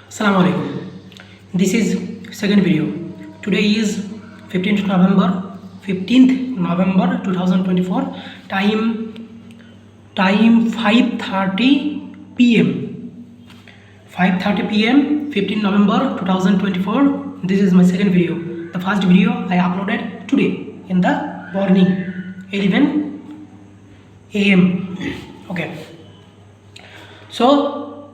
Assalamu alaikum. This is second video. Today is 15th November 2024. Time 5:30 p.m. 5:30 p.m. 15 November 2024. This is my second video. The first video I uploaded today in the morning 11 a.m. Okay. So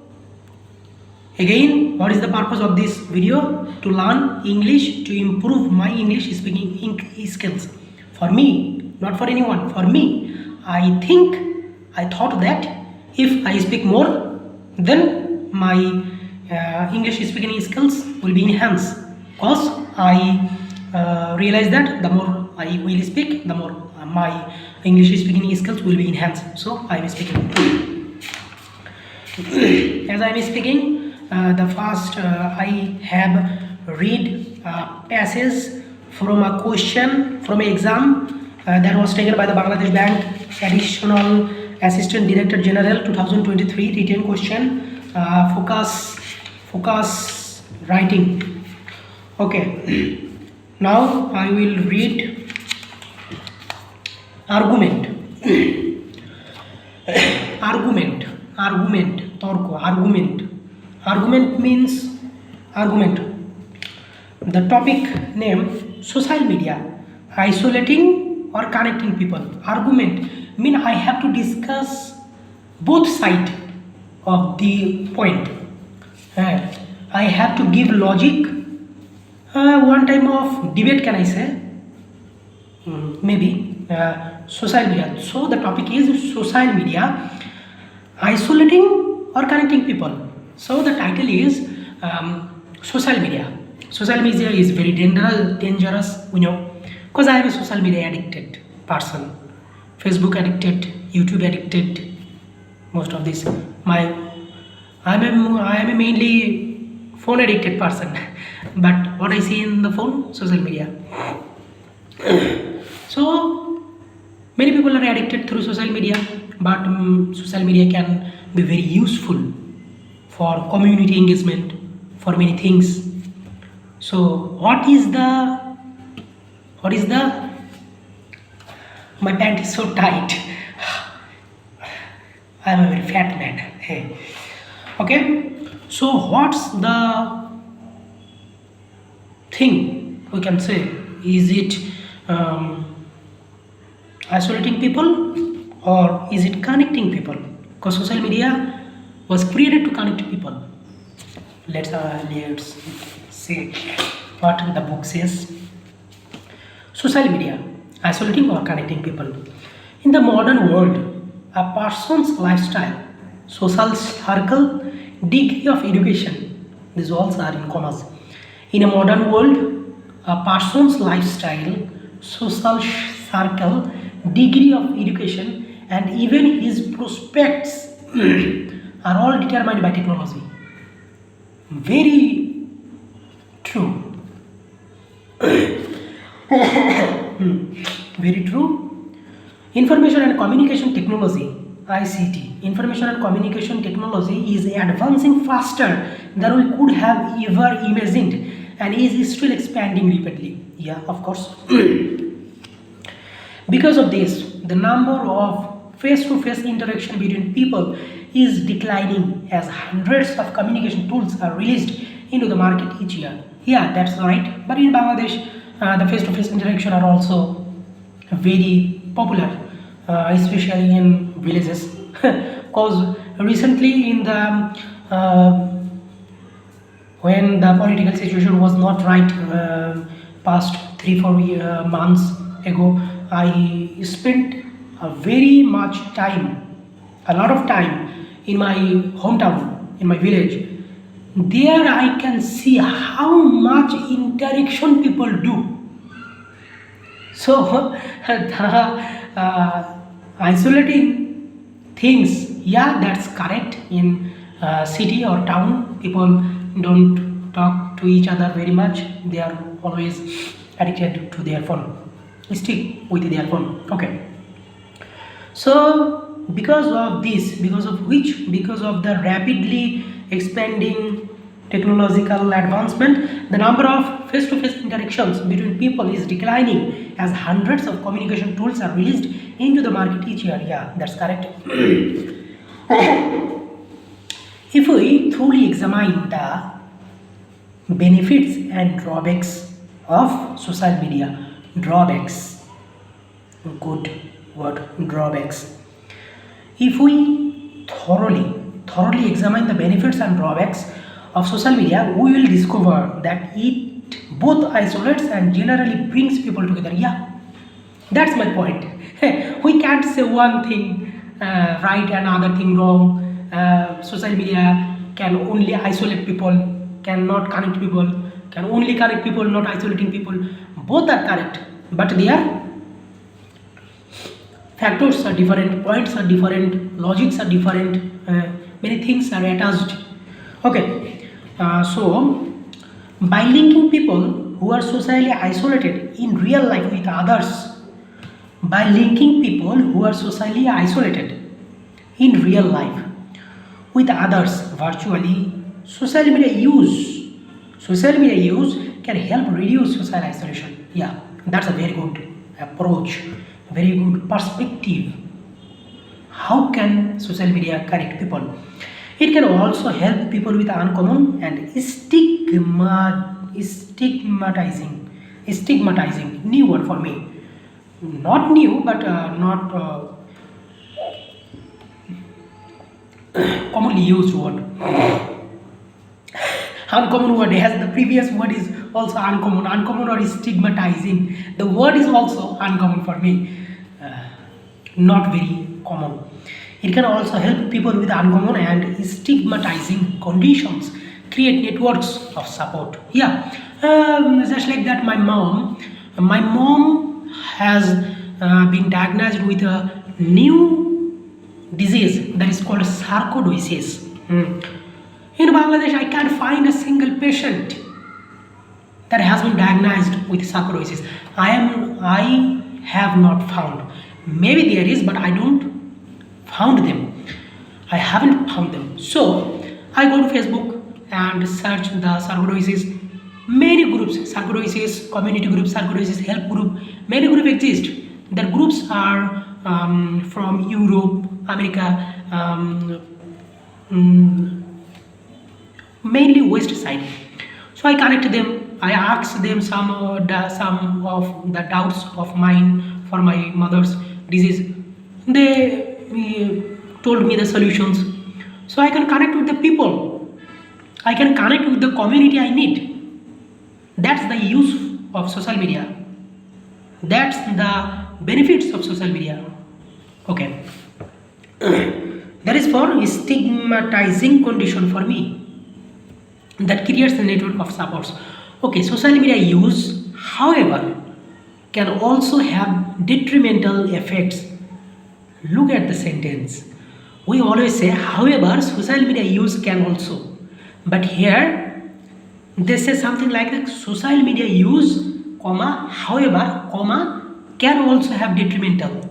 again, what is the purpose of this video? To learn English, to improve my English speaking skills. For me, not for anyone, for me. I thought that if I speak more, then my English speaking skills will be enhanced. Because I realize that the more I will speak, the more my English speaking skills will be enhanced. So I am speaking. As I am speaking, the first I have read a passage from a question from an exam that was taken by the Bangladesh Bank Additional Assistant Director General 2023 written question, focus writing. Okay. Now I will read argument. Argument means argument. The topic name social media, isolating or connecting people. Argument mean I have to discuss both sides of the point. I have to give logic. One type of debate, can I say? Maybe social media. So the topic is social media, isolating or connecting people. So the title is social media. Social media is very dangerous, you know, because I am a social media addicted person. Facebook addicted, YouTube addicted. Most of this, I am a mainly phone addicted person. But what I see in the phone, social media. So many people are addicted through social media, but social media can be very useful for community engagement, for many things. So what is the my pant is so tight. I am a very fat man. Hey. Okay, so what's the thing we can say? Is it isolating people or is it connecting people? Because social media was created to connect people. Let's see what the book says. Social media, isolating or connecting people. In the modern world, a person's lifestyle, social circle, degree of education, these all are in commas. In a modern world, a person's lifestyle, social circle, degree of education, and even his prospects are all determined by technology. Very true. Very true. Information and communication technology, ICT, information and communication technology is advancing faster than we could have ever imagined and is still expanding rapidly. Yeah, of course. Because of this, the number of face-to-face interaction between people is declining as hundreds of communication tools are released into the market each year. Yeah, that's right. But in Bangladesh, the face-to-face interaction are also very popular, especially in villages. Because recently, in the when the political situation was not right, past 3-4 months ago, I spent a very much time, a lot of time in my hometown, in my village. There I can see how much interaction people do. So the isolating things, yeah, that's correct. In city or town, people don't talk to each other very much. They are always addicted to their phone. Stick with their phone. Okay. So because of this, because of the rapidly expanding technological advancement, the number of face-to-face interactions between people is declining as hundreds of communication tools are released into the market each year. Yeah, that's correct. If we truly examine the benefits and drawbacks of social media, drawbacks, good word, drawbacks. If we thoroughly examine the benefits and drawbacks of social media, we will discover that it both isolates and generally brings people together. Yeah, that's my point. We can't say one thing right and other thing wrong. Social media can only isolate people, cannot connect people, can only connect people, not isolating people. Both are correct, but they are factors are different, points are different, logics are different, many things are attached. Okay, so by linking people who are socially isolated in real life with others, by linking people who are socially isolated in real life with others virtually, social media use can help reduce social isolation. Yeah, that's a very good approach, very good perspective. How can social media connect people? It can also help people with uncommon and stigmatizing new word for me, not new but not commonly used word. Uncommon word has the previous word is also uncommon or stigmatizing. The word is also uncommon for me, not very common. It can also help people with uncommon and stigmatizing conditions create networks of support. Yeah, just like that, my mom has been diagnosed with a new disease that is called sarcoidosis. In Bangladesh, I can't find a single patient that has been diagnosed with sarcoidosis. I have not found. Maybe there is, but I don't found them. I haven't found them. So I go to Facebook and search the sarcoidosis. Many groups, sarcoidosis community group, sarcoidosis help group, many groups exist. The groups are from Europe, America, mainly west side. So I connect them. I ask them some of the doubts of mine for my mother's disease. They told me the solutions. So I can connect with the people. I can connect with the community I need. That's the use of social media. That's the benefits of social media. Okay. That is for stigmatizing condition for me. That creates a network of supports. Okay, social media use, however, can also have detrimental effects. Look at the sentence. We always say, however, social media use can also. But here, they say something like that social media use, comma, however, comma, can also have detrimental.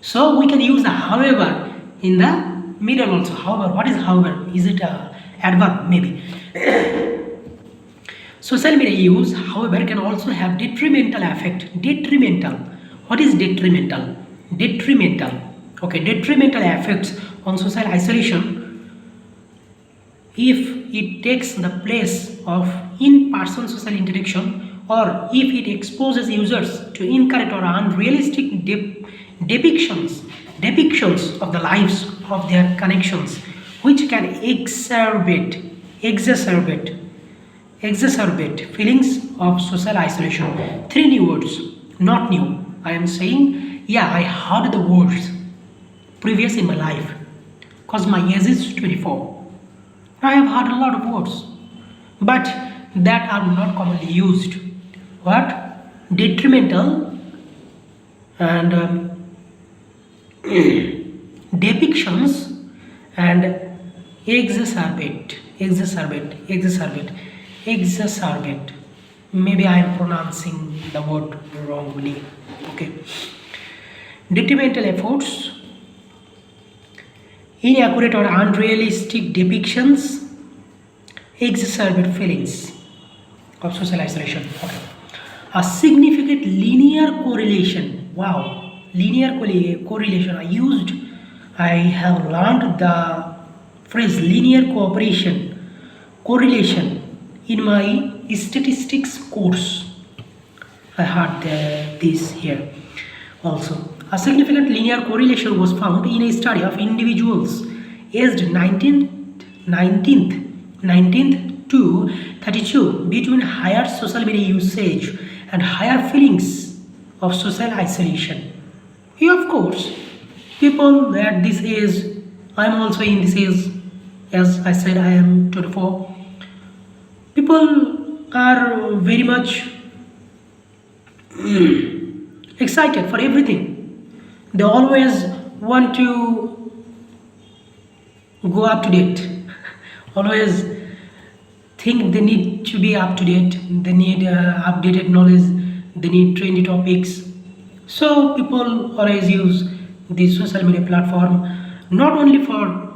So we can use the however in the middle also. However, what is however? Is it a adverb? Maybe. Social media use, however, can also have detrimental effect. Detrimental. What is detrimental? Detrimental. Okay, detrimental effects on social isolation if it takes the place of in-person social interaction, or if it exposes users to incorrect or unrealistic depictions of the lives of their connections, which can exacerbate feelings of social isolation. Three new words, not new. I am saying, yeah, I heard the words previous in my life because my age is 24. I have heard a lot of words, but that are not commonly used. What? Detrimental and depictions and exacerbate. Maybe I am pronouncing the word wrongly. Okay. Detrimental efforts, inaccurate or unrealistic depictions, exacerbate feelings of social isolation. Okay. A significant linear correlation. Wow, linear correlation. I have learned the phrase linear correlation in my statistics course. I heard this here also. A significant linear correlation was found in a study of individuals aged 19th to 32 between higher social media usage and higher feelings of social isolation. Yeah, of course, people at this age, I'm also in this age, as I said, I am 24. People are very much excited for everything. They always want to go up to date, always think they need to be up to date, they need updated knowledge, they need trendy topics. So people always use the social media platform not only for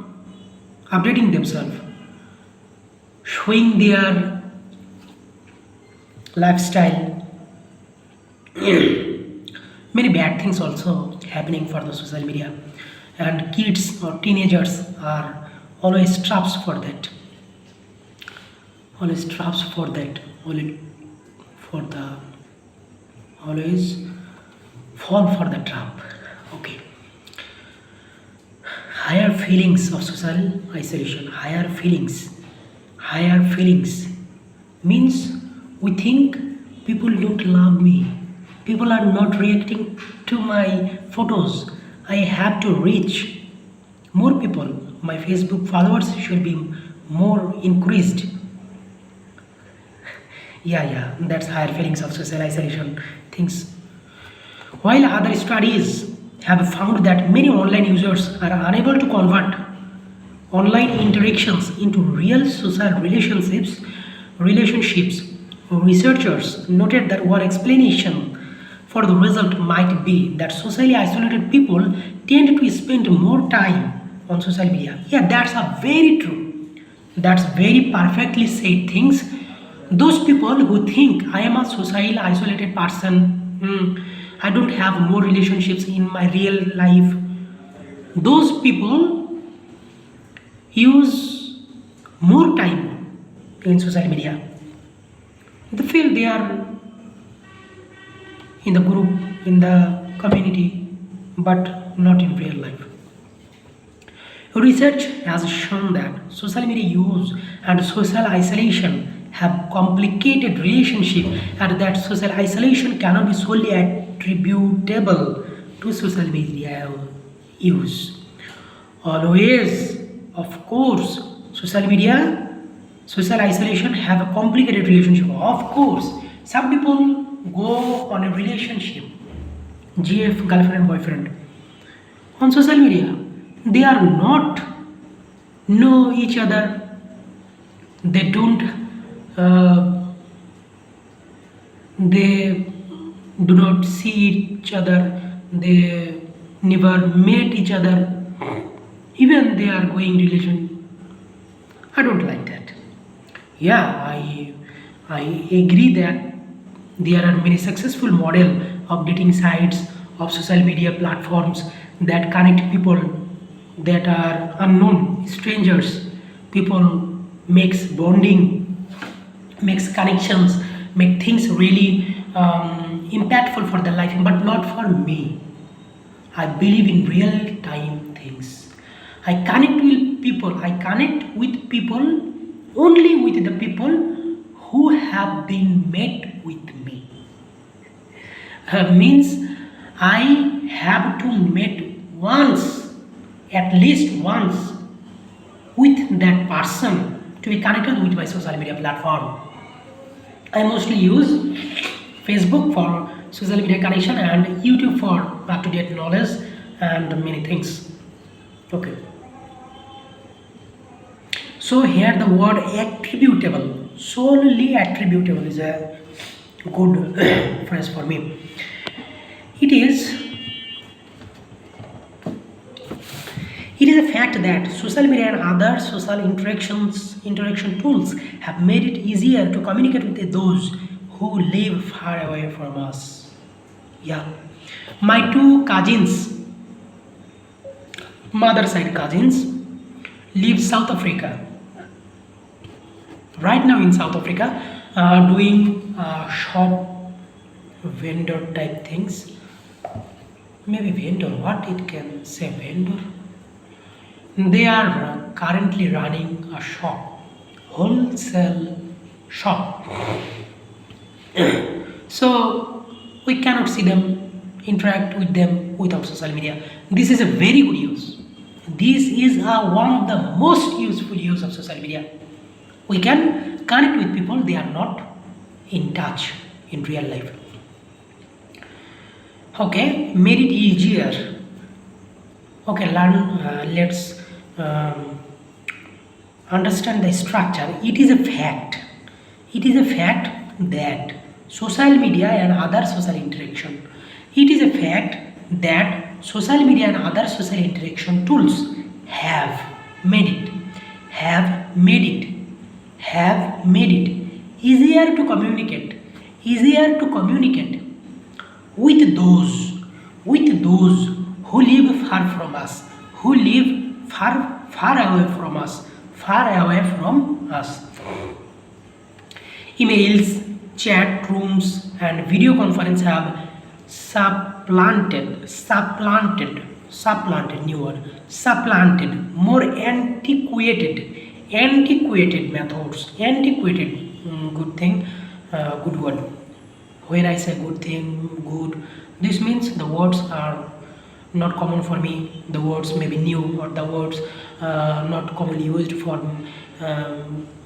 updating themselves, showing their lifestyle, many bad things also happening for the social media, and kids or teenagers are always traps for that, always traps for that, only for the always fall for the trap. Okay. Higher feelings of social isolation. Higher feelings means we think people don't love me, people are not reacting to my photos, I have to reach more people, my Facebook followers should be more increased. Yeah, that's higher feelings of social isolation things. While other studies have found that many online users are unable to convert online interactions into real social relationships, researchers noted that one explanation for the result might be that socially isolated people tend to spend more time on social media. Yeah, that's a very true. That's very perfectly said things. Those people who think I am a socially isolated person, I don't have more relationships in my real life, those people use more time in social media. They feel they are in the group, in the community, but not in real life. Research has shown that social media use and social isolation have complicated relationship, and that social isolation cannot be solely attributable to social media use. Always, of course, social isolation have a complicated relationship. Of course, some people go on a relationship, GF, girlfriend, boyfriend, on social media. They are not know each other. They don't. They do not see each other. They never met each other. Even they are going relation. I don't like that. Yeah, I agree that there are many successful model of dating sites, of social media platforms that connect people that are unknown strangers. People makes bonding, makes connections, make things really impactful for the life, but not for me. I believe in real time things. I connect with people. I connect with people only with the people who have been met with me. Means I have to meet once, at least once, with that person to be connected with my social media platform. I mostly use Facebook for social media connection and YouTube for up-to-date knowledge and many things. Okay. So here the word attributable, solely attributable is a good phrase for me. It is It is a fact that social media and other social interaction tools have made it easier to communicate with those who live far away from us. Yeah. My two cousins, mother side cousins, live South Africa. Right now in South Africa, doing shop vendor type things. Maybe vendor, what it can say vendor? They are currently running a shop, wholesale shop. So we cannot see them, interact with them without social media. This is a very good use. This is one of the most useful use of social media. We can connect with people they are not in touch in real life. Okay, made it easier. Okay, let's understand the structure. It is a fact. It is a fact that social media and other social interaction. It is a fact that social media and other social interaction tools have made it, have made it, have made it easier to communicate with those who live far from us, who live far away from us. Emails, chat rooms, and video conference have supplanted more antiquated methods. Good thing, good word. When I say good thing, good, this means the words are not common for me. The words may be new, or the words not commonly used for me.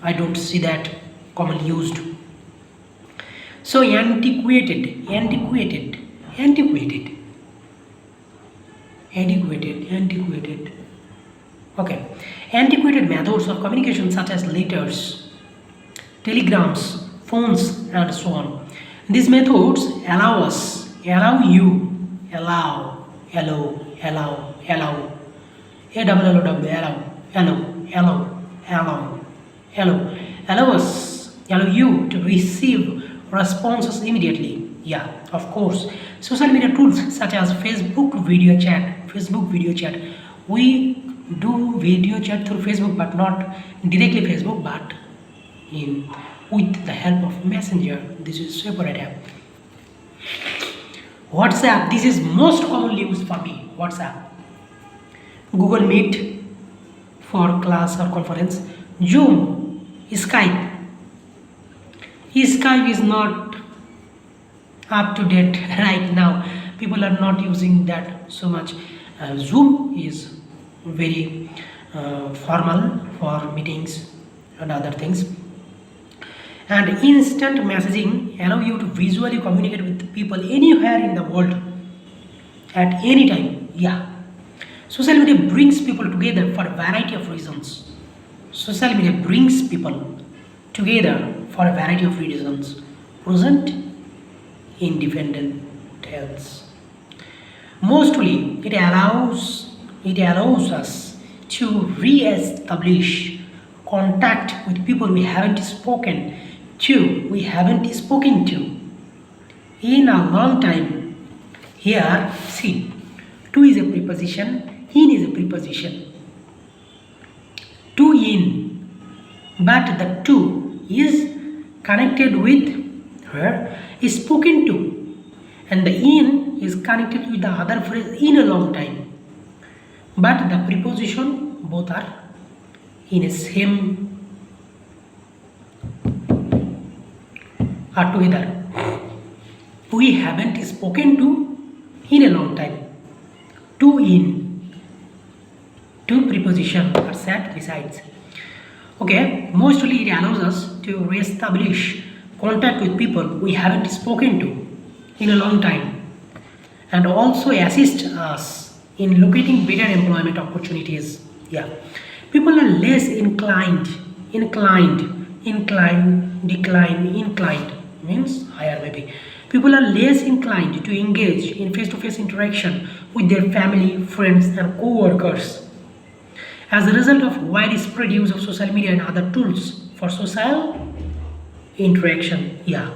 I don't see that commonly used. So antiquated. Okay, antiquated methods of communication such as letters, telegrams, phones, and so on. These methods allow you to receive responses immediately. Yeah, of course. Social media tools such as Facebook video chat. We do video chat through Facebook, but not directly Facebook, but in with the help of Messenger. This is separate app. WhatsApp, this is most commonly used for me. WhatsApp, Google Meet for class or conference, Zoom, Skype. Skype is not up to date right now. People are not using that so much. Zoom is very formal for meetings and other things. And instant messaging allow you to visually communicate with people anywhere in the world at any time. Yeah, social media brings people together for a variety of reasons. Social media brings people together for a variety of reasons, present, independent health. Mostly it allows us to re-establish contact with people we haven't spoken to in a long time. Here, see, to is a preposition, in is a preposition. To in, but the to is connected with her is spoken to, and the in is connected with the other phrase in a long time. But the preposition both are in a same are together. We haven't spoken to in a long time. To in, two preposition are set besides. Okay, mostly it allows us to re-establish contact with people we haven't spoken to in a long time, and also assist us in locating better employment opportunities. Yeah, people are less inclined means higher maybe. People are less inclined to engage in face-to-face interaction with their family, friends, and co-workers. As a result of widespread use of social media and other tools for social interaction, yeah,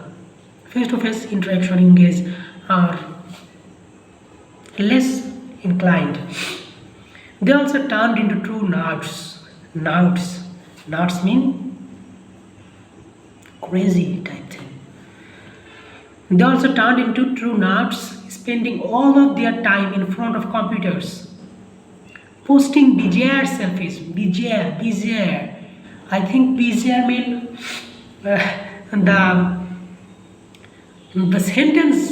face-to-face interaction engage are less inclined. They also turned into true nerds. Nerds. Nerds mean crazy type thing. They also turned into true nerds, spending all of their time in front of computers, posting bizarre selfies. Bizarre. I think bizarre mean the sentence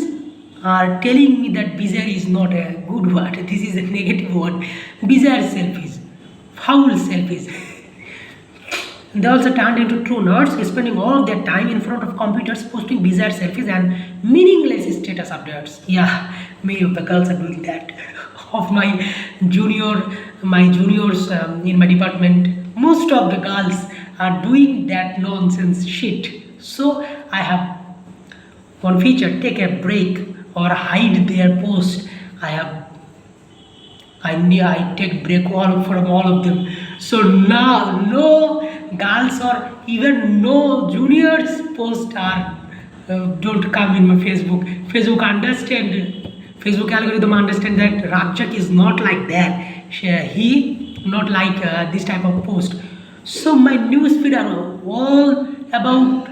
are telling me that bizarre is not a good word. This is a negative word. Bizarre selfies, foul selfies. They also turned into true nerds, spending all of their time in front of computers posting bizarre selfies and meaningless status updates. Yeah, many of the girls are doing that. Of my juniors in my department, most of the girls are doing that nonsense shit. So I have one feature: take a break or hide their post. I have I take break all from all of them. So now no girls or even no juniors post are don't come in my Facebook. Facebook algorithm understand that Rajak is not like that. He not like this type of post. So my newsfeed are all about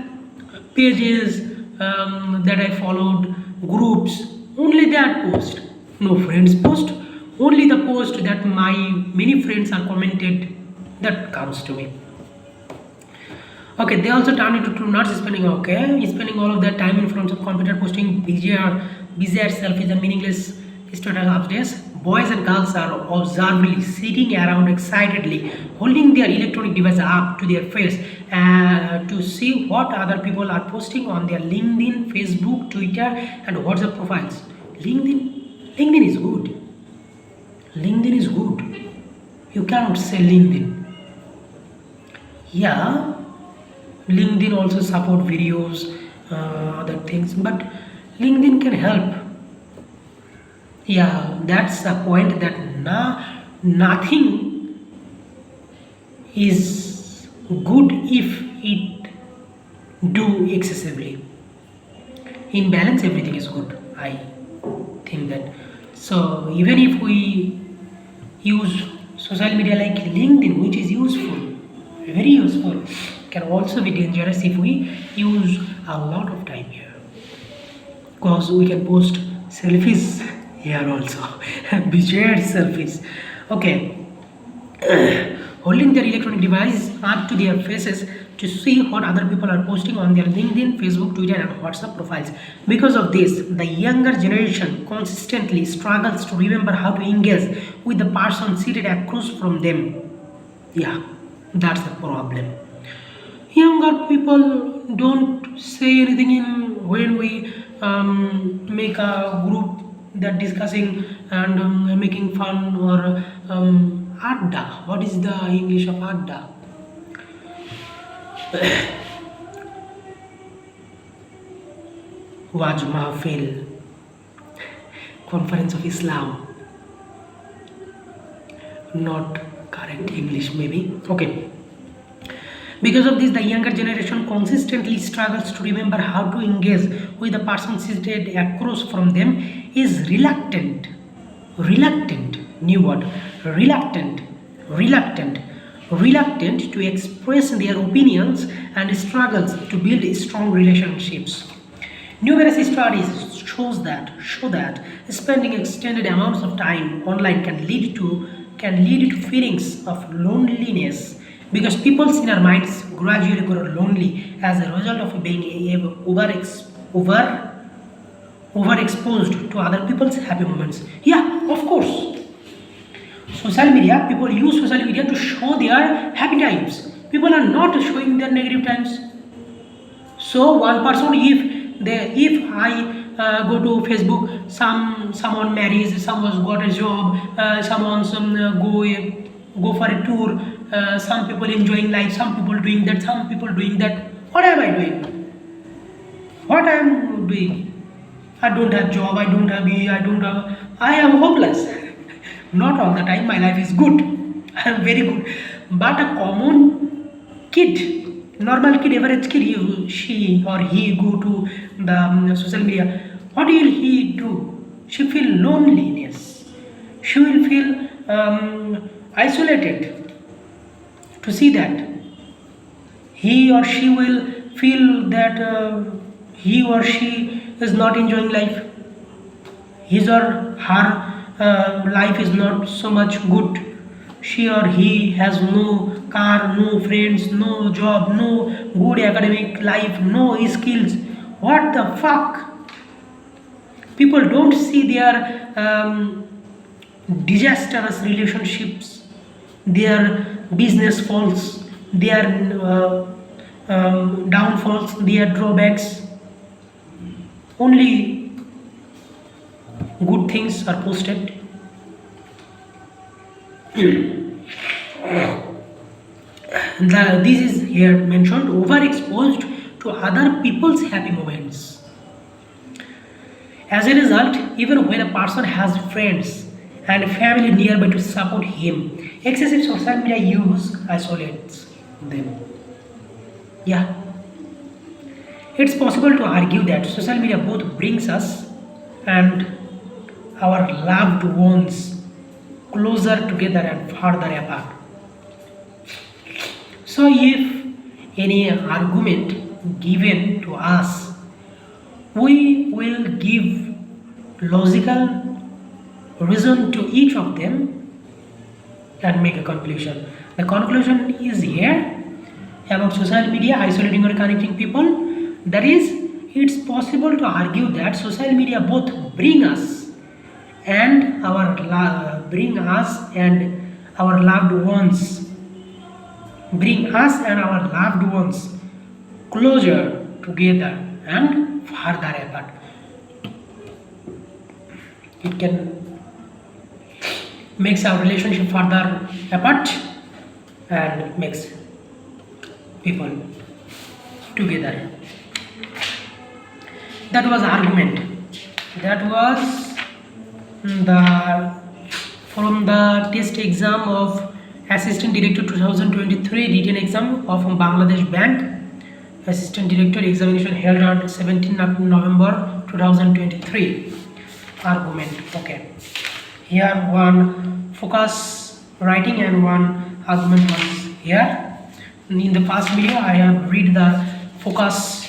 pages that I followed, groups, only that post. No friends post, only the post that my many friends are commented that comes to me. Okay, they also turn into true nerds, spending all of their time in front of computer posting bizarre selfies and meaningless status updates. Boys and girls are observably sitting around excitedly, holding their electronic device up to their face to see what other people are posting on their LinkedIn, Facebook, Twitter, and WhatsApp profiles. LinkedIn is good. LinkedIn is good. You cannot say LinkedIn. Yeah, LinkedIn also support videos, other things, but LinkedIn can help. Yeah, that's the point that nothing is good if it do excessively. In balance, everything is good. I think that. So even if we use social media like LinkedIn, which is useful, very useful, can also be dangerous if we use a lot of time here, because we can post selfies here also. Bizarre selfies. Okay. Holding their electronic device up to their faces to see what other people are posting on their LinkedIn, Facebook, Twitter, and WhatsApp profiles. Because of this, the younger generation consistently struggles to remember how to engage with the person seated across from them. Yeah, that's the problem. Younger people don't say anything in when we make a group that discussing and making fun or adda. What is the English of adda? Waj Mahfil, Conference of Islam. Not correct English, maybe. Okay. Because of this, the younger generation consistently struggles to remember how to engage with the person seated across from them, is new word, reluctant, reluctant to express their opinions and struggles to build strong relationships. Numerous studies show that spending extended amounts of time online can lead to feelings of loneliness, because people's inner minds gradually grow lonely as a result of being overexposed to other people's happy moments. Yeah, of course. Social media, people use social media to show their happy times. People are not showing their negative times. So one person, if I go to Facebook, someone marries, someone got a job, someone go for a tour, some people enjoying life, some people doing that, some people doing that. What am I doing? What I am doing? I don't have job, I am hopeless. Not all the time my life is good. I am very good. But a common kid, normal kid, average kid, she or he go to the social media. What will he do? She feel loneliness. She will feel isolated. To see that, he or she will feel that he or she is not enjoying life. His or her life is not so much good. She or he has no car, no friends, no job, no good academic life, no skills. What the fuck? People don't see their disastrous relationships, their business faults, their downfalls, their drawbacks. Only good things are posted. This is here mentioned, overexposed to other people's happy moments. As a result, even when a person has friends and family nearby to support him, excessive social media use isolates them. Yeah, it's possible to argue that social media both brings us and our loved ones closer together and further apart. So, if any argument given to us, we will give logical reason to each of them and make a conclusion. The conclusion is here about social media isolating or connecting people. That is, it's possible to argue that social media both bring us and our loved ones bring us and our loved ones closer together and further apart. It can makes our relationship further apart and makes people together. That was argument. That was the from the test exam of Assistant Director 2023 written exam of Bangladesh Bank. Assistant Director examination held on 17 November 2023. Argument. Okay. Here one focus writing and one argument was here. In the past video I have read the focus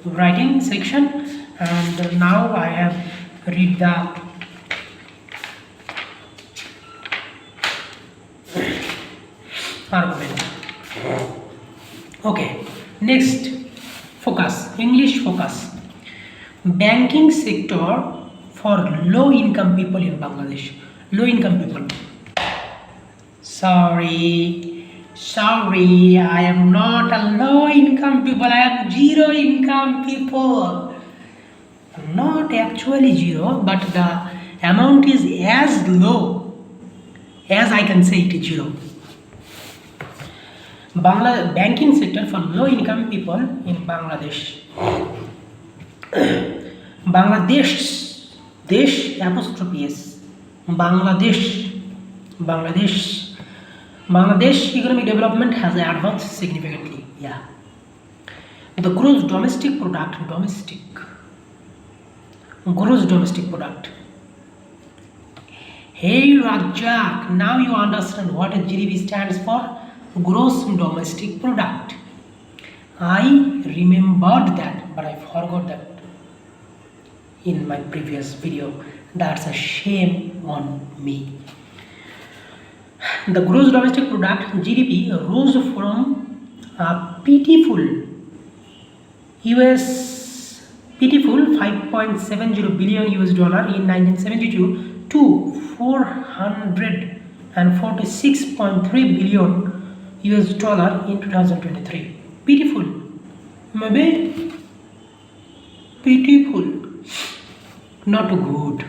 writing section, and now I have read the argument. Okay, next focus, English focus. Banking sector for low income people in Bangladesh. Low income people. Sorry, I am not a low income people, I am zero income people. Not actually zero, but the amount is as low as I can say it is zero. Banking sector for low income people in Bangladesh. Desh apostrophe S. Bangladesh economic development has advanced significantly. Yeah. The gross domestic product. Hey Rajak, now you understand what a GDP stands for? Gross domestic product. I remembered that, but I forgot that in my previous video. That's a shame on me. The gross domestic product GDP rose from a pitiful 5.70 billion US dollar in 1972 to 446.3 billion US dollar in 2023. Pitiful, maybe pitiful, not good.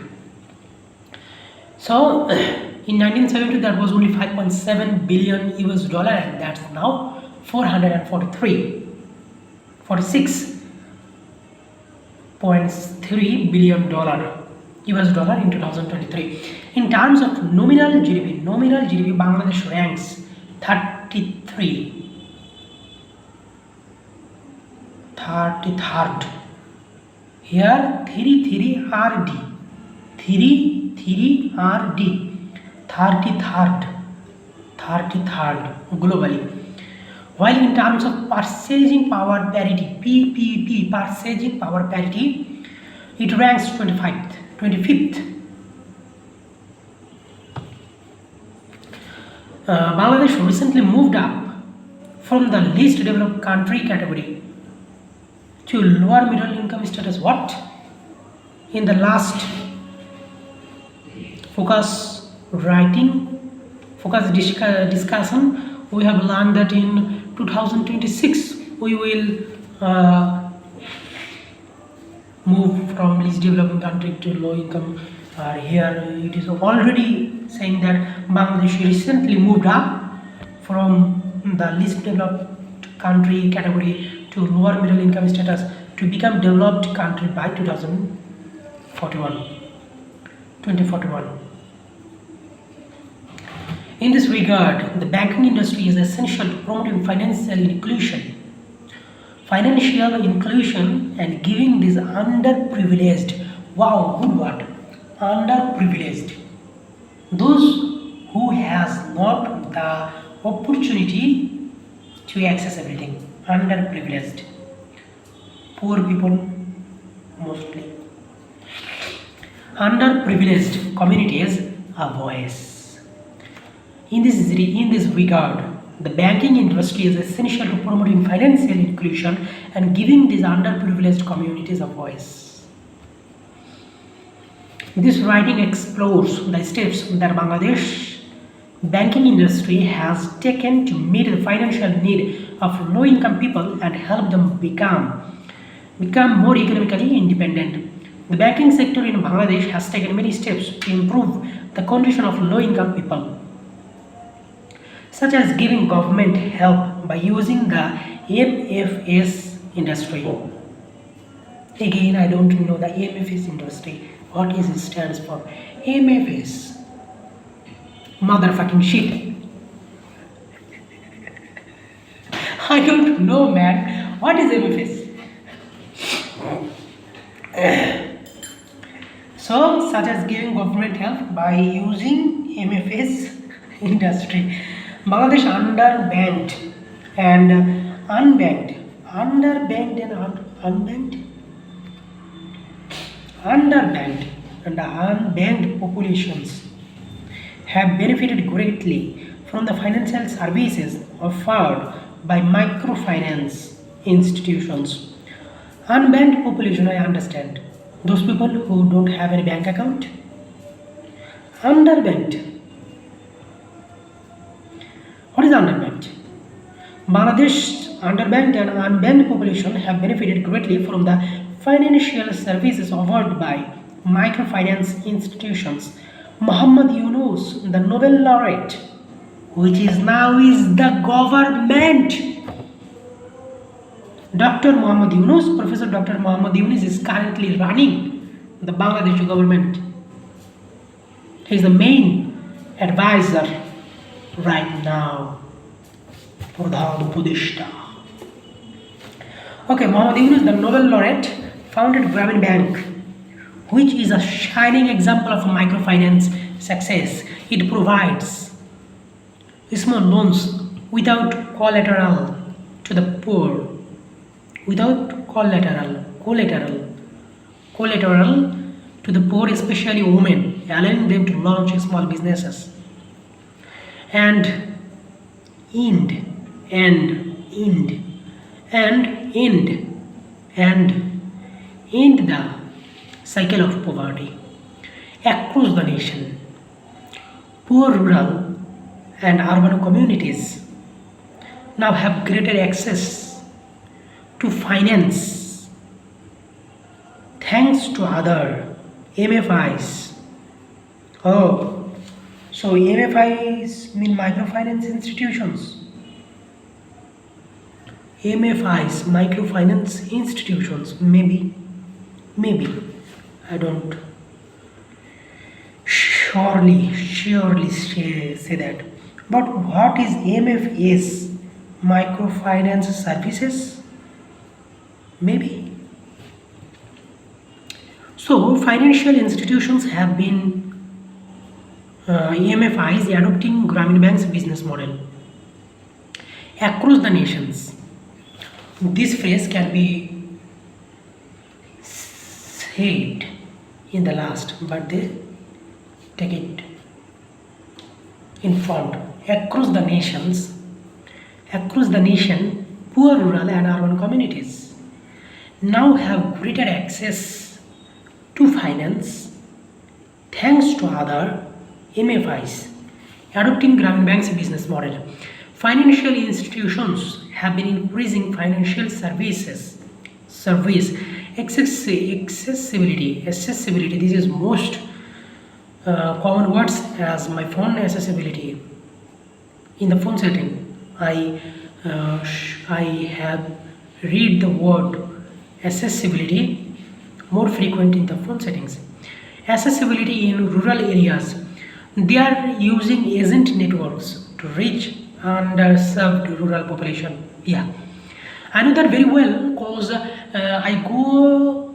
So in 1972 that was only 5.7 billion US dollar, and that's now 46.3 billion dollar. US dollar in 2023. In terms of nominal GDP, Bangladesh ranks 33rd. Here 33RD, 33rd globally. While in terms of purchasing power parity, PPP, purchasing power parity, it ranks 25th. Bangladesh recently moved up from the least developed country category to lower middle income status. What? In the last discussion, we have learned that in 2026 we will move from least developing country to low income. Here it is already saying that Bangladesh recently moved up from the least developed country category to lower middle income status to become developed country by 2041. In this regard, the banking industry is essential to promoting financial inclusion and giving these underprivileged, wow, good word, underprivileged, those who has not the opportunity to access everything, underprivileged, poor people mostly, underprivileged communities a voice. In this regard, the banking industry is essential to promoting financial inclusion and giving these underprivileged communities a voice. This writing explores the steps that Bangladesh banking industry has taken to meet the financial need of low-income people and help them become more economically independent. The banking sector in Bangladesh has taken many steps to improve the condition of low-income people, such as giving government help by using the MFS industry. Again, I don't know the MFS industry. What is it stands for? MFS. Motherfucking shit. I don't know, man. What is MFS? So, such as giving government help by using MFS industry. Bangladesh underbanked and unbanked populations have benefited greatly from the financial services offered by microfinance institutions. Unbanked population, I understand. Those people who don't have any bank account. Underbanked. What is underbanked? Bangladesh's underbanked and unbanked population have benefited greatly from the financial services offered by microfinance institutions. Muhammad Yunus, the Nobel laureate, which is now is the government. Professor Dr. Muhammad Yunus is currently running the Bangladesh government. He is the main advisor right now. Pradhan Upodeshta. Okay, Muhammad Yunus, the Nobel laureate, founded Grameen Bank, which is a shining example of microfinance success. It provides small loans without collateral to the poor. Without collateral to the poor, especially women, allowing them to launch small businesses and end the cycle of poverty across the nation. Poor rural and urban communities now have greater access to finance thanks to other MFIs. Oh, so MFIs mean microfinance institutions. MFIs, microfinance institutions, maybe, I don't Surely say that. But what is MFS? Microfinance services? Maybe. So, financial institutions have been EMFIs adopting Grameen Bank's business model across the nations. This phrase can be said in the last, but they take it in front. Across the nation, poor rural and urban communities now have greater access to finance thanks to other MFIs adopting Grameen Bank's business model. Financial institutions have been increasing financial service accessibility. This is most common words as my phone accessibility. In the phone setting, I have read the word accessibility more frequent in the phone settings. Accessibility in rural areas. They are using agent networks to reach underserved rural population. Yeah, I know that very well because I go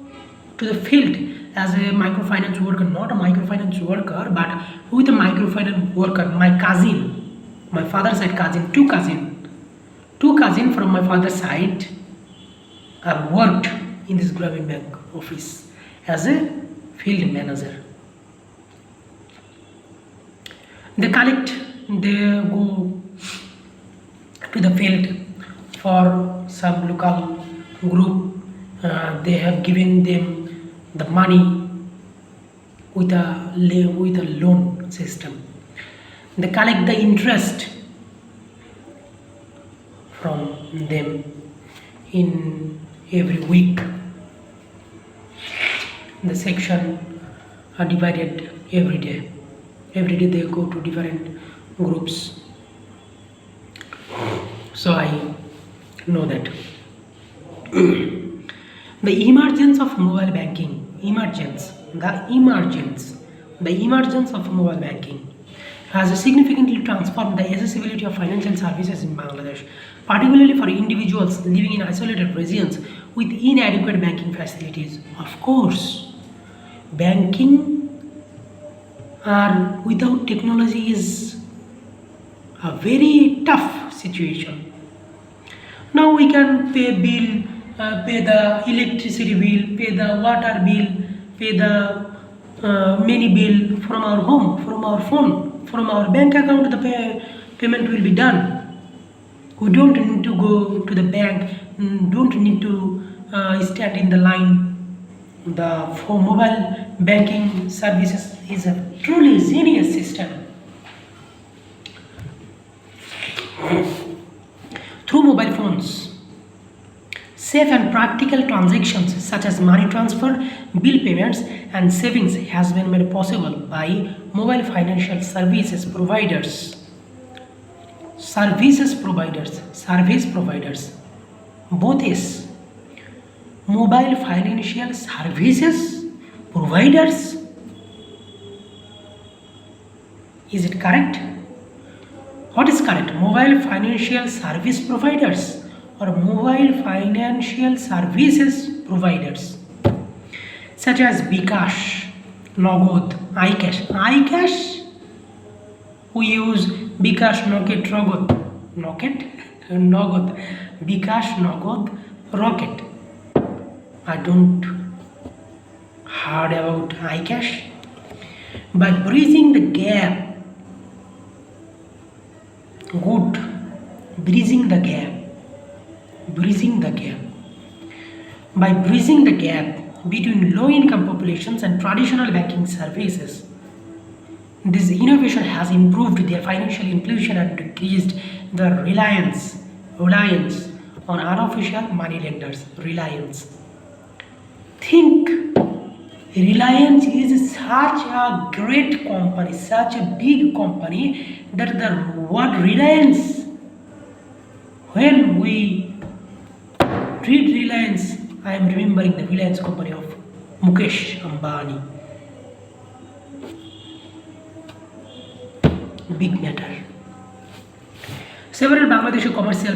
to the field as a microfinance worker, not a microfinance worker, but with a microfinance worker. My cousin, my father's side cousin, two cousin from my father's side have worked in this Grameen Bank office as a field manager. They go to the field for some local group. They have given them the money with a loan system. They collect the interest from them in every week. The section are divided every day. Every day they go to different groups. So I know that. The emergence of mobile banking, the emergence of mobile banking has significantly transformed the accessibility of financial services in Bangladesh, particularly for individuals living in isolated regions with inadequate banking facilities. Of course, banking without technology is a very tough situation. Now we can pay the electricity bill, pay the water bill, pay the many bill from our home, from our phone, from our bank account. The payment will be done. We don't need to go to the bank. Don't need to stand in the line. The for mobile banking services is a truly genius system. Through mobile phones, safe and practical transactions such as money transfer, bill payments, and savings has been made possible by mobile financial service providers. Both is mobile financial services providers. Is it correct? What is correct? Mobile financial service providers or mobile financial services providers such as Bikash, Nagad, iCash. We use Bikash, Nagad, Bikash, Nagad, Rocket. I don't heard about iCash. By bridging the gap, by bridging the gap between low income populations and traditional banking services, this innovation has improved their financial inclusion and decreased the reliance on unofficial money lenders. Think Reliance is such a great company, such a big company that the word Reliance, when we read Reliance, I am remembering the Reliance company of Mukesh Ambani. big matter. Several Bangladeshi commercial.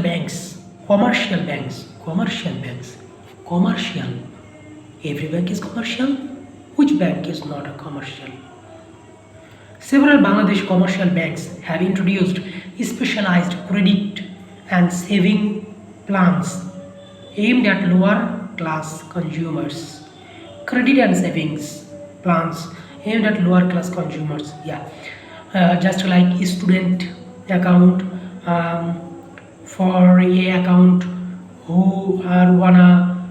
Every bank is commercial. Which bank is not a commercial? Several Bangladesh commercial banks have introduced specialized credit and saving plans aimed at lower class consumers. Credit and savings plans aimed at lower class consumers. Yeah, just like student account, for a account who are wanna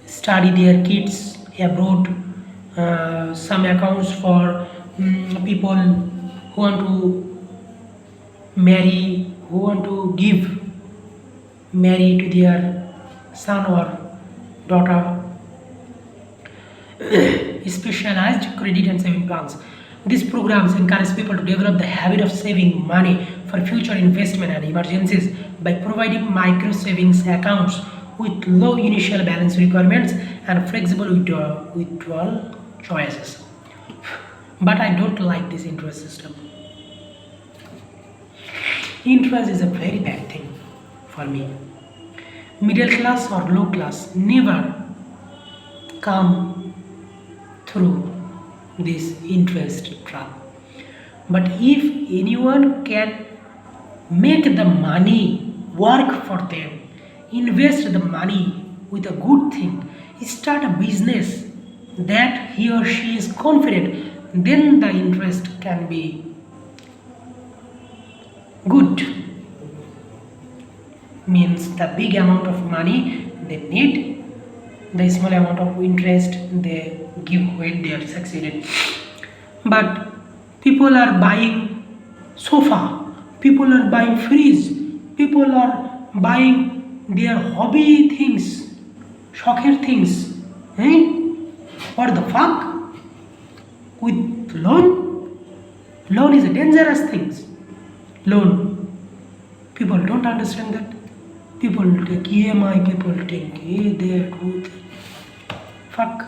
study their kids abroad, some accounts for people who want to marry, who want to give marry to their son or daughter. Specialized credit and saving plans. These programs encourage people to develop the habit of saving money for future investment and emergencies by providing micro savings accounts with low initial balance requirements and flexible withdrawal choices. But I don't like this interest system. Interest is a very bad thing for me. Middle class or low class never come through this interest trap. But if anyone can make the money work for them, invest the money with a good thing, start a business that he or she is confident, then the interest can be good. Means the big amount of money they need, the small amount of interest they give when they are succeeded. But people are buying sofa, people are buying fridge, people are buying their hobby things, shokher things. What the fuck? With loan? Loan is a dangerous thing. Loan. People don't understand that. People take EMI, people take that. Fuck.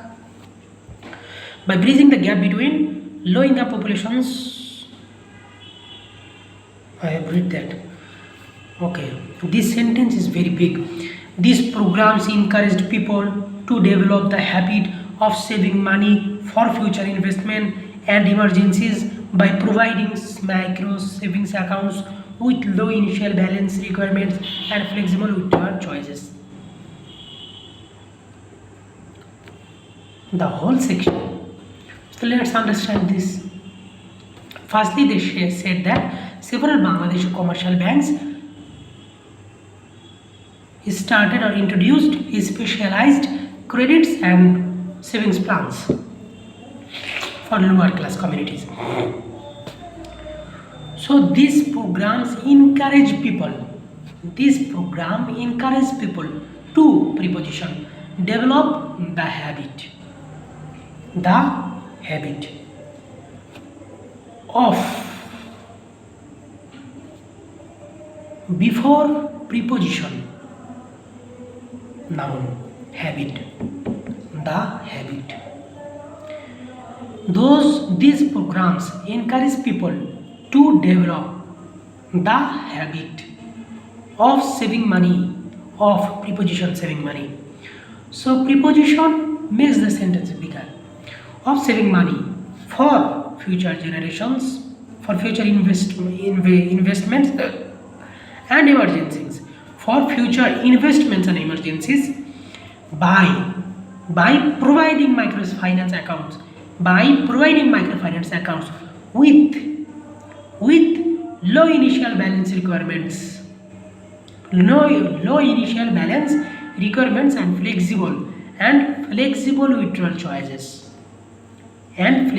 By bridging the gap between low income populations, I have read that. Okay, this sentence is very big. These programs encouraged people to develop the habit of saving money for future investment and emergencies by providing micro savings accounts with low initial balance requirements and flexible withdrawal choices. The whole section. So let's understand this. Firstly, they said that several Bangladeshi commercial banks started or introduced specialized credits and savings plans for lower class communities. So these programs encourage people. This program encourages people to preposition develop the habit. The habit of before preposition noun habit, the habit. These programs encourage people to develop the habit of saving money, of preposition saving money. So preposition makes the sentence bigger. Of saving money for future generations, for future investments and emergencies, for future investments and emergencies by providing microfinance accounts, with low initial balance requirements, and flexible withdrawal choices. And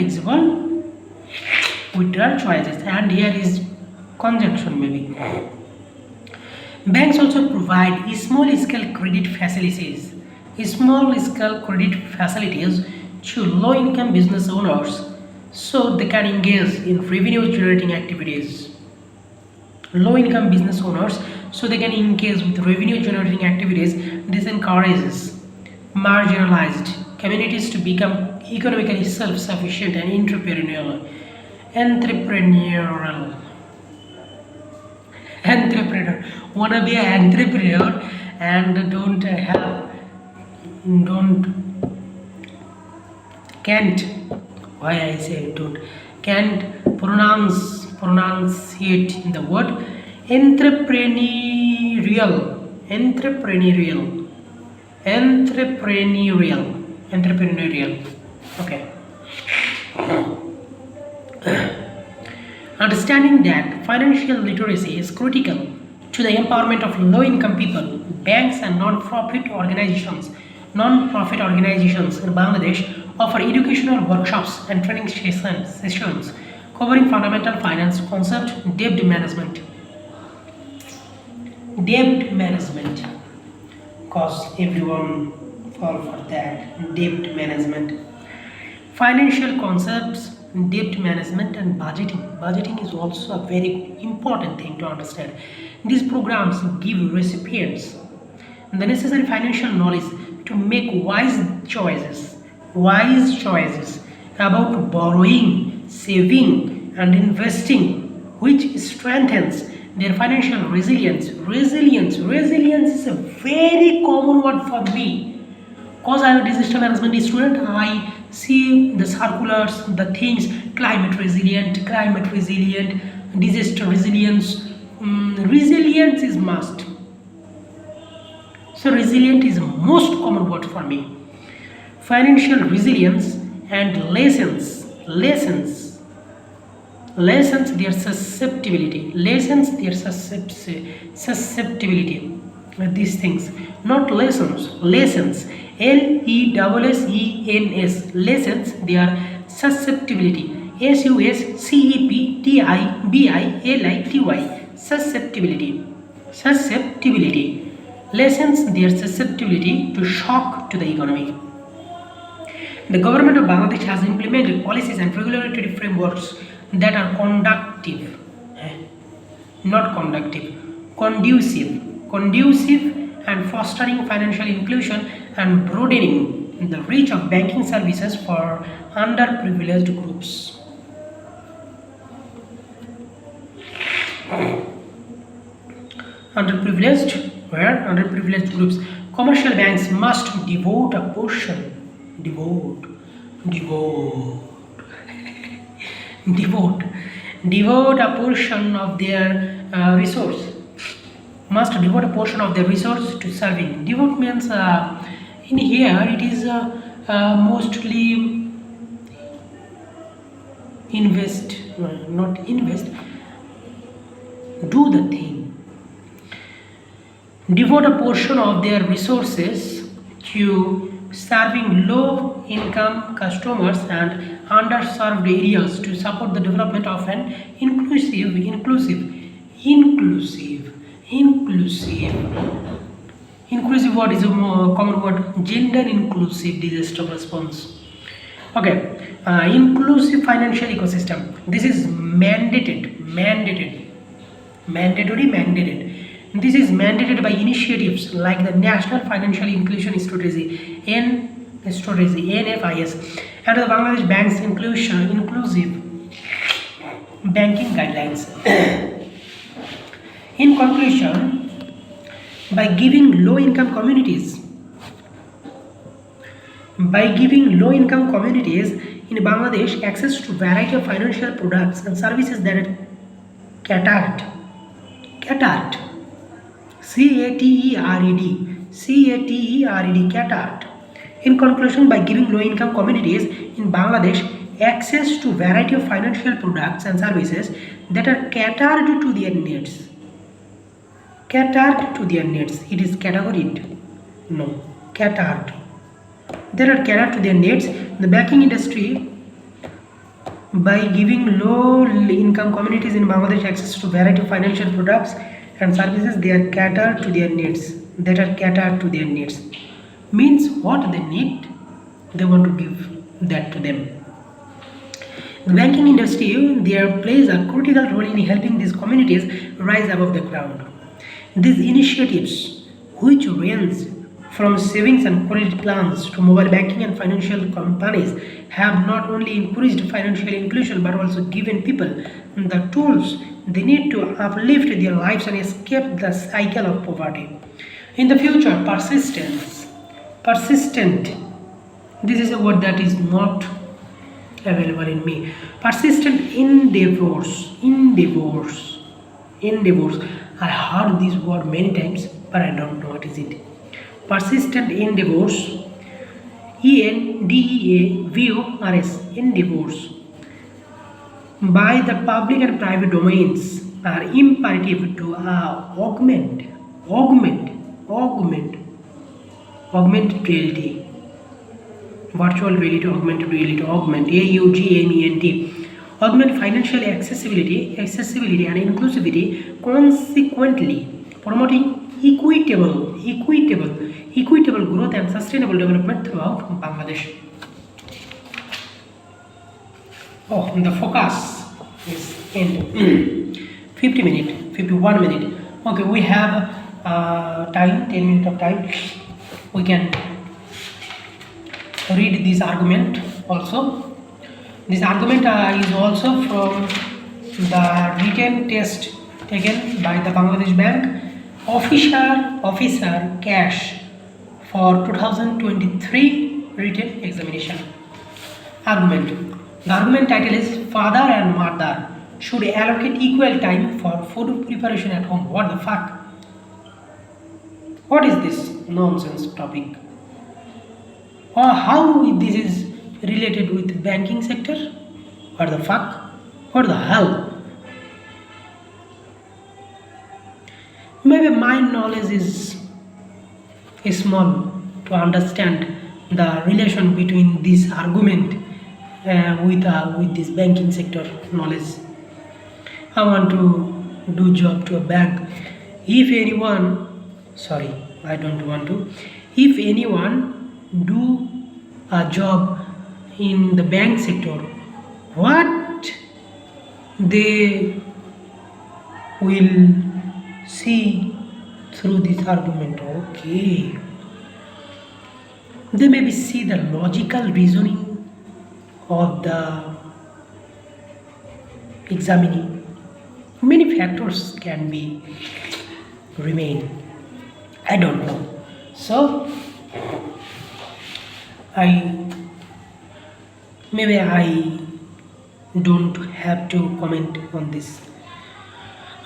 here is conjunction maybe. Banks also provide small scale credit facilities to low income business owners so they can engage in revenue generating activities. Low income business owners so they can engage with revenue generating activities. This encourages marginalized communities to become economically self-sufficient and entrepreneurial. Entrepreneurial. Entrepreneur. Wanna be an entrepreneur and don't can't why I say don't can't pronounce it in the word entrepreneurial entrepreneurial entrepreneurial. Okay. Understanding that financial literacy is critical to the empowerment of low-income people, banks and non-profit organizations in Bangladesh offer educational workshops and training sessions covering fundamental finance concept, debt management, cause everyone fall for that debt management, financial concepts, debt management and budgeting is also a very important thing to understand. These programs give recipients the necessary financial knowledge to make wise choices about borrowing, saving and investing, which strengthens their financial resilience is a very common word for me because I am a disaster management student. I see the circulars, the things, climate resilient, disaster resilience. Resilience is must. So resilient is the most common word for me. Financial resilience and lessens their susceptibility. These things, not lessons. Lessens their susceptibility. Susceptibility lessens their susceptibility to shock to the economy. The government of Bangladesh has implemented policies and regulatory frameworks that are conducive and fostering financial inclusion and broadening the reach of banking services for underprivileged groups. Underprivileged groups. Commercial banks must devote a portion of their resource to serving. Devote means in here it is mostly do the thing. Devote a portion of their resources to serving low-income customers and underserved areas to support the development of an inclusive word is a more common word, gender inclusive disaster response. Okay, inclusive financial ecosystem. This is mandated. This is mandated by initiatives like the National Financial Inclusion Strategy NFIS and the Bangladesh Bank's inclusive banking guidelines. In conclusion, by giving low-income communities in Bangladesh access to variety of financial products and services that are catered. Catered. In conclusion, by giving low-income communities in Bangladesh access to variety of financial products and services that are catered to their needs. It is categorized. No, catered. They are catered to their needs. The banking industry, by giving low-income communities in Bangladesh access to variety of financial products and services, they are catered to their needs. Means what they need, they want to give that to them. The banking industry there plays a critical role in helping these communities rise above the ground. These initiatives, which range from savings and credit plans to mobile banking and financial companies, have not only encouraged financial inclusion but also given people the tools they need to uplift their lives and escape the cycle of poverty. In the future, persistent. This is a word that is not available in me. Persistent endeavors. I heard this word many times, but I don't know what is it. Persistent endeavors, ENDEAVORS, endeavors by the public and private domains are imperative to augment reality, virtual reality, augmented reality, augment financial accessibility and inclusivity, consequently promoting equitable growth and sustainable development throughout Bangladesh. Oh, the focus is in 50 minutes, 51 minutes. Okay, we have time, 10 minutes of time. We can read this argument also. This argument is also from the written test taken by the Bangladesh Bank officer cash for 2023 written examination. Argument. The argument title is Father and Mother should allocate equal time for food preparation at home. What the fuck? What is this nonsense topic? Or how this is related with banking sector? What the fuck? What the hell? Maybe my knowledge is small to understand the relation between this argument with this banking sector knowledge. I want to do job to a bank. If anyone, sorry, I don't want to. If anyone do a job in the bank sector, what they will see through this argument? Okay, they maybe see the logical reasoning of the examining. Many factors can be remain. I don't know. So I don't have to comment on this.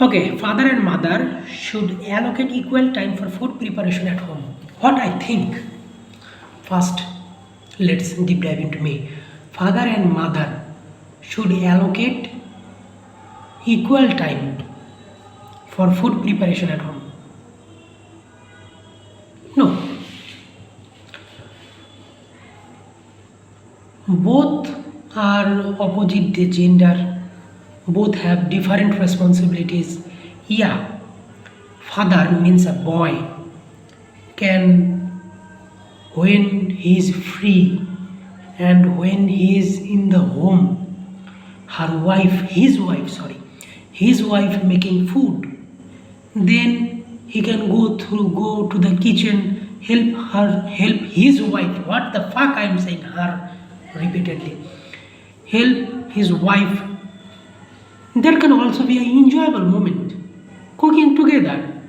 Okay, father and mother should allocate equal time for food preparation at home. What I think? First, let's deep dive into me. Father and mother should allocate equal time for food preparation at home. No. Both are opposite gender. Both have different responsibilities. Yeah, father means a boy can, when he is free and when he is in the home, his wife making food, then he can go to the kitchen, help his wife. What the fuck I am saying her repeatedly. Help his wife. There can also be an enjoyable moment cooking together.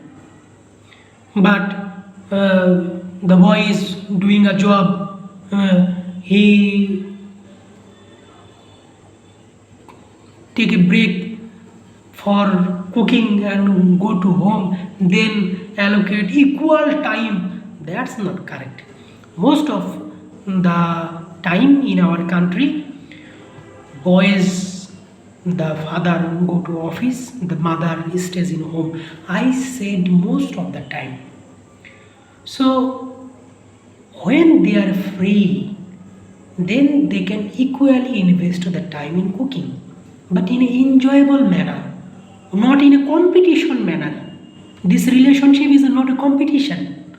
But the boy is doing a job, he take a break for cooking and go to home, then allocate equal time. That's not correct. Most of the time in our country, boys, the father go to office, the mother stays in home. I said most of the time. So when they are free, then they can equally invest the time in cooking, but in an enjoyable manner, not in a competition manner. This relationship is not a competition.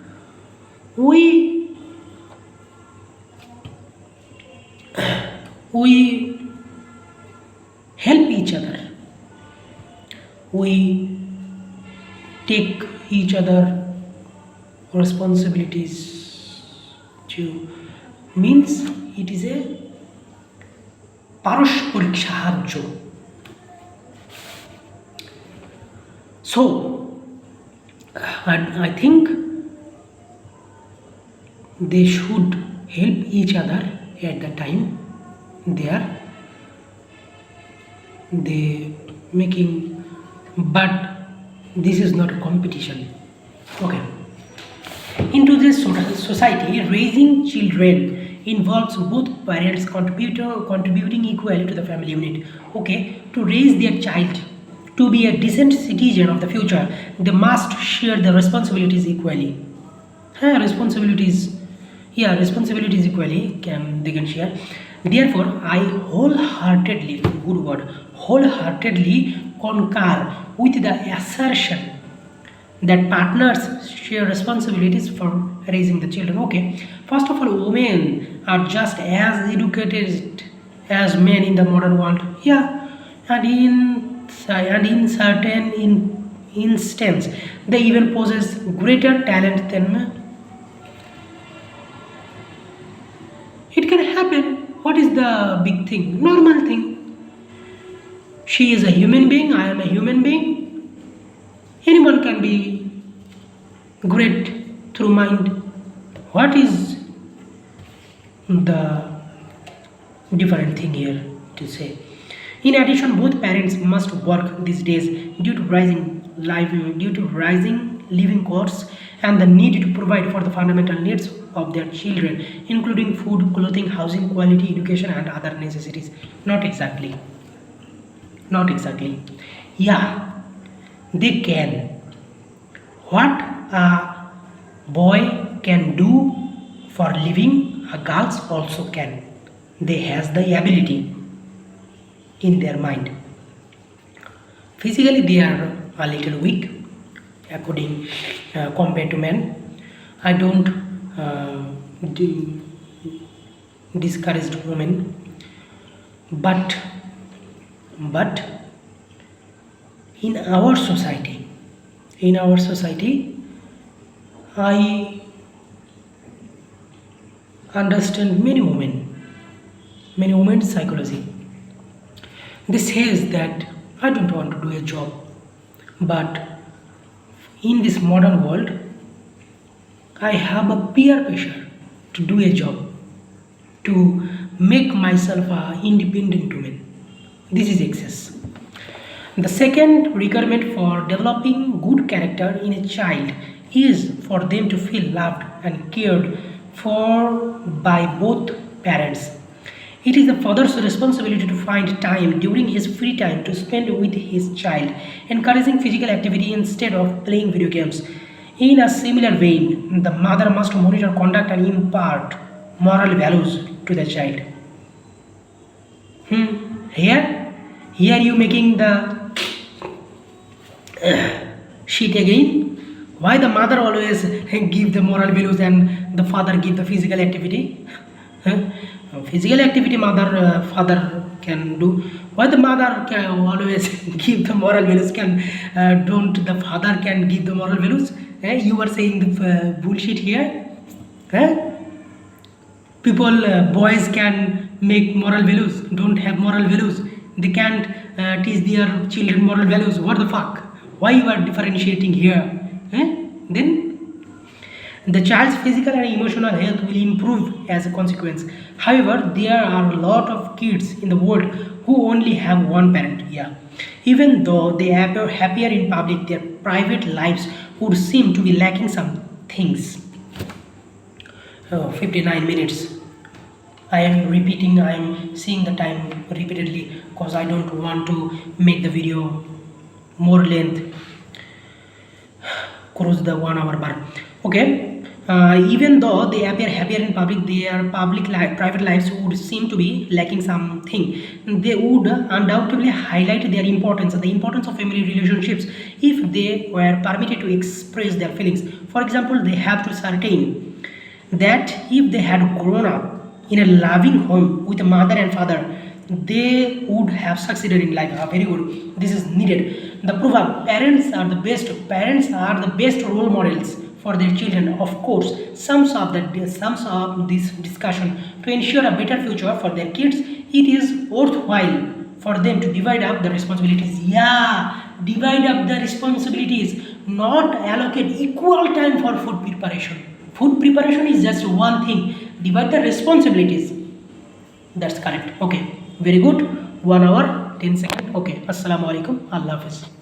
We help each other. We take each other responsibilities to, means it is a পারস্পরিক সাহায্য। So I think they should help each other at the time they making, but this is not a competition. Okay, in today's society, raising children involves both parents contributing equally to the family unit. Okay, to raise their child to be a decent citizen of the future, they must share the responsibilities equally. Responsibilities equally they can share. Therefore, I wholeheartedly concur with the assertion that partners share responsibilities for raising the children. Okay, first of all, women are just as educated as men in the modern world. Yeah, and in certain instance, they even possess greater talent than men. It can happen. What is the big thing? Normal thing. She is a human being, I am a human being. Anyone can be great through mind. What is the different thing here to say? In addition, both parents must work these days due to rising living costs and the need to provide for the fundamental needs of their children, including food, clothing, housing, quality education, and other necessities. Not exactly. Yeah, they can. What a boy can do for living, a girls also can. They has the ability in their mind. Physically, they are a little weak, according compared to men. I don't discourage women, but in our society, I understand many women's psychology. They says that I don't want to do a job, but in this modern world, I have a peer pressure to do a job, to make myself an independent woman. This is excess. The second requirement for developing good character in a child is for them to feel loved and cared for by both parents. It is the father's responsibility to find time during his free time to spend with his child, encouraging physical activity instead of playing video games. In a similar vein, the mother must monitor conduct and impart moral values to the child. Here you making the shit again. Why the mother always give the moral values and the father give the physical activity? Physical activity father can do. Why the mother can always give the moral values? Don't the father can give the moral values? You are saying the bullshit here. People, boys can make moral values, don't have moral values. They can't teach their children moral values. What the fuck? Why you are differentiating here? Then the child's physical and emotional health will improve as a consequence. However, there are a lot of kids in the world who only have one parent. Yeah, even though they appear happier in public, their private lives would seem to be lacking some things. 59 minutes. I am seeing the time repeatedly because I don't want to make the video more length, cross the 1 hour bar. Okay, even though they appear happier in public, their private lives would seem to be lacking something. They would undoubtedly highlight the importance of family relationships if they were permitted to express their feelings. For example, they have to certain that if they had grown up in a loving home with a mother and father, they would have succeeded in life. Very good. This is needed. The proverb, parents are the best role models for their children, of course, sums up this discussion. To ensure a better future for their kids, it is worthwhile for them to divide up the responsibilities. Yeah, divide up the responsibilities, not allocate equal time for food preparation. Food preparation is just one thing, divide the responsibilities. That's correct. Okay, very good. 1 hour 10 seconds. Okay, assalamu alaikum, Allah hafiz.